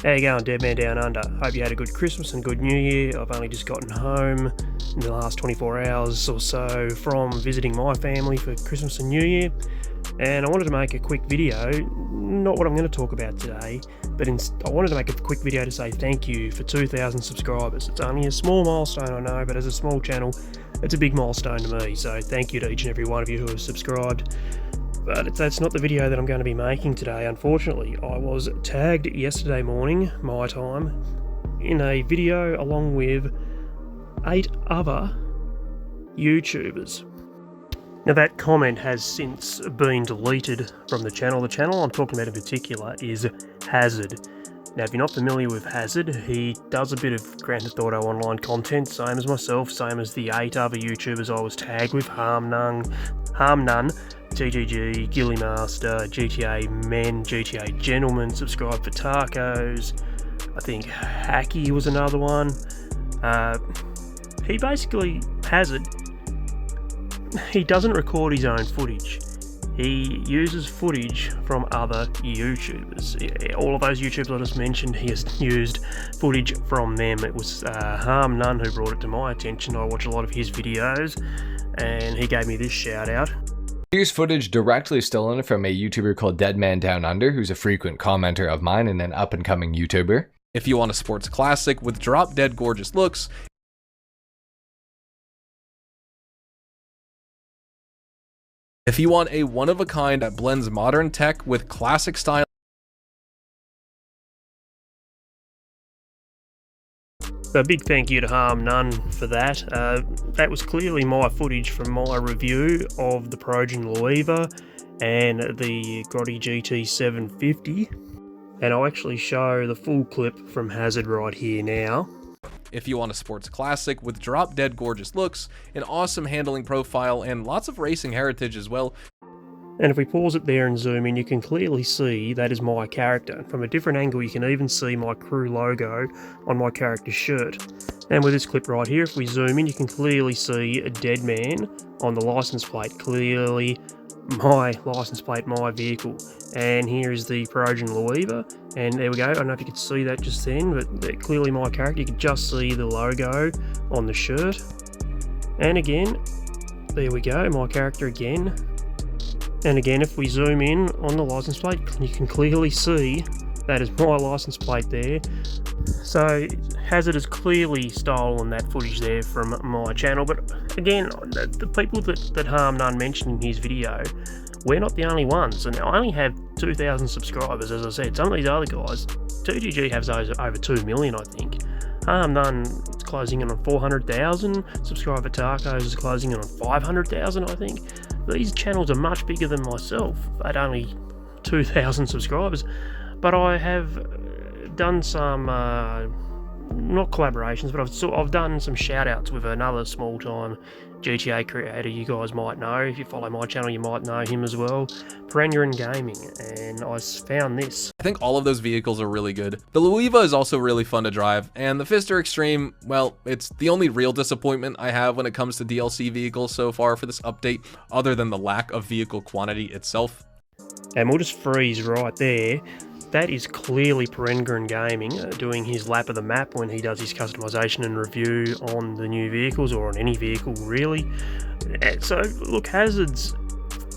How you going, Dead Man Down Under? Hope you had a good Christmas and good New Year. I've only just gotten home in the last 24 hours or so from visiting my family for Christmas and New Year, and I wanted to make a quick video, not what I'm going to talk about today, but I wanted to make a quick video to say thank you for 2,000 subscribers. It's only a small milestone, I know, but as a small channel, it's a big milestone to me, so thank you to each and every one of you who have subscribed. But that's not the video that I'm going to be making today, unfortunately. I was tagged yesterday morning, my time, in a video along with 8 other YouTubers. Now that comment has since been deleted from the channel. The channel I'm talking about in particular is Hazard. Now if you're not familiar with Hazard, he does a bit of Grand Theft Auto Online content, same as myself, same as the 8 other YouTubers I was tagged with, Harm None, TGG, Gilly Master, GTA Men, GTA Gentleman, Subscribe for Tacos, I think Hacky was another one. He basically, Hazard, he doesn't record his own footage. He uses footage from other YouTubers. All of those YouTubers I just mentioned, he has used footage from them. It was Harm None who brought it to my attention. I watch a lot of his videos, and he gave me this shout out. Here's footage directly stolen from a YouTuber called Dead Man Down Under, who's a frequent commenter of mine and an up-and-coming YouTuber. If you want a sports classic with drop-dead gorgeous looks, if you want a one-of-a-kind that blends modern tech with classic style, so a big thank you to Harm None for that. That was clearly my footage from my review of the Progen Loiva and the Grotti GT 750. And I'll actually show the full clip from Hazard right here now. if you want a sports classic with drop-dead gorgeous looks, an awesome handling profile, and lots of racing heritage as well. And if we pause it there and zoom in, you can clearly see that is my character. From a different angle, you can even see my crew logo on my character's shirt. And with this clip right here, if we zoom in, you can clearly see a dead man on the license plate. Clearly my license plate, my vehicle. And here is the Progen Loiva. And there we go. I don't know if you could see that just then, but clearly my character. You can just see the logo on the shirt. And again, there we go, my character again. And again, if we zoom in on the license plate, you can clearly see that is my license plate there. So Hazard has clearly stolen that footage there from my channel. But again, the people that Harm None mentioned in his video, we're not the only ones. And I only have 2,000 subscribers, as I said. Some of these other guys, 2GG has over 2 million, I think. Harm None is closing in on 400,000. Subscribe for Tacos is closing in on 500,000, I think. These channels are much bigger than myself at only 2,000 subscribers. But I have done some, not collaborations, but I've done some shout-outs with another small-time GTA creator you guys might know. If you follow my channel, you might know him as well. Perennial Gaming, and I found this. I think all of those vehicles are really good. The Loiva is also really fun to drive, and the Fister Extreme, well, it's the only real disappointment I have when it comes to DLC vehicles so far for this update, other than the lack of vehicle quantity itself. And we'll just freeze right there. That is clearly Perennial Gaming doing his lap of the map when he does his customization and review on the new vehicles, or on any vehicle really. So look, Hazard's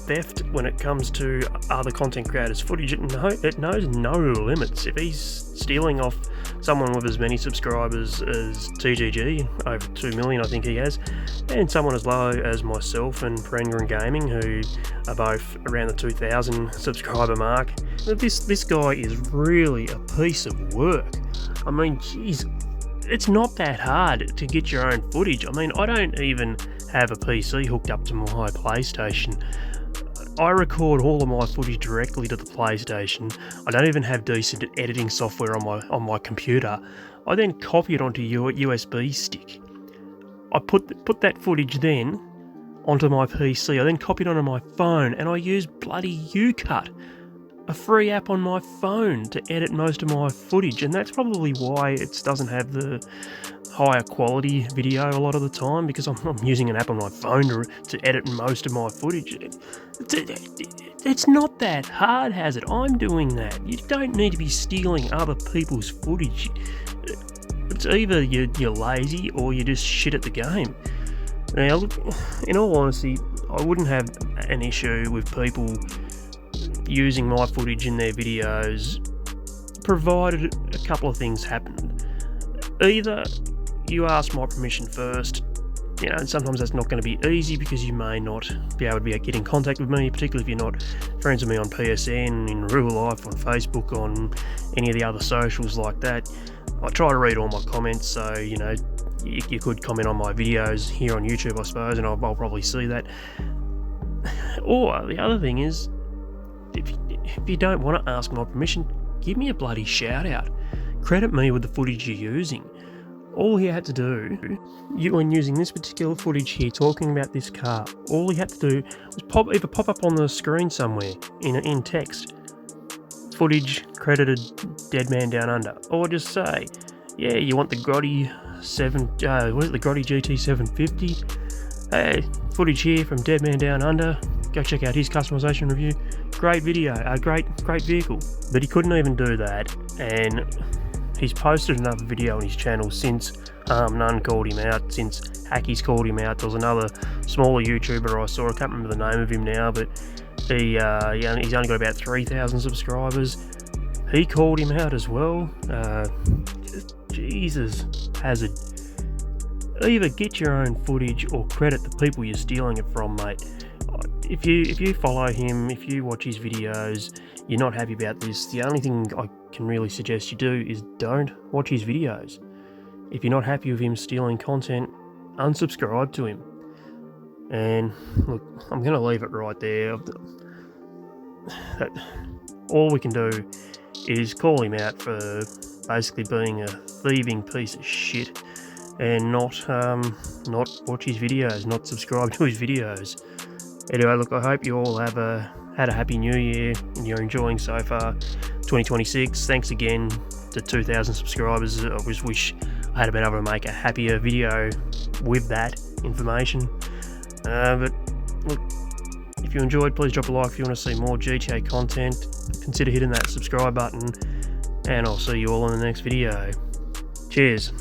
theft when it comes to other content creators' footage, it knows no limits. If he's stealing off someone with as many subscribers as TGG, over 2 million I think he has, and someone as low as myself and Perennial Gaming, who are both around the 2,000 subscriber mark, this guy is really a piece of work. I mean, geez, it's not that hard to get your own footage. I mean, I don't even have a PC hooked up to my PlayStation. I record all of my footage directly to the PlayStation. I don't even have decent editing software on my computer. I then copy it onto your USB stick. I put that footage then onto my PC. I then copy it onto my phone, and I use bloody UCut, a free app on my phone, to edit most of my footage. And that's probably why it doesn't have the higher quality video a lot of the time because I'm using an app on my phone to edit most of my footage. It's not that hard, Hazard. I'm doing that. You don't need to be stealing other people's footage. It's either you're lazy or you're just shit at the game. Now, look, in all honesty, I wouldn't have an issue with people using my footage in their videos, provided a couple of things happened. Either you ask my permission first, and sometimes that's not going to be easy because you may not be able to get in contact with me, particularly if you're not friends with me on PSN, in real life, on Facebook, on any of the other socials like that. I try to read all my comments, so, you could comment on my videos here on YouTube, I suppose, and I'll probably see that. Or the other thing is, if you don't want to ask my permission, give me a bloody shout out. Credit me with the footage you're using. All you had to do, when using this particular footage here, talking about this car, all you had to do was either pop up on the screen somewhere in text, footage credited Dead Man Down Under, or just say, yeah, you want the Grotti the Grotti GT 750? Hey, footage here from Dead Man Down Under. Go check out his customization review. Great video, great vehicle. But he couldn't even do that, and he's posted another video on his channel since None called him out, since Hacky's called him out. There was another smaller YouTuber I saw, I can't remember the name of him now, but he's only got about 3,000 subscribers. He called him out as well. Jesus, Hazard. Either get your own footage or credit the people you're stealing it from, mate. If you follow him, if you watch his videos, you're not happy about this, the only thing I can really suggest you do is don't watch his videos. If you're not happy with him stealing content, unsubscribe to him. And look, I'm going to leave it right there. All we can do is call him out for basically being a thieving piece of shit and not watch his videos, not subscribe to his videos. Anyway, look, I hope you all had a happy new year and you're enjoying so far 2026. Thanks again to 2,000 subscribers. I just wish I had been able to make a happier video with that information. But look, if you enjoyed, please drop a like. If you want to see more GTA content, consider hitting that subscribe button, and I'll see you all in the next video. Cheers.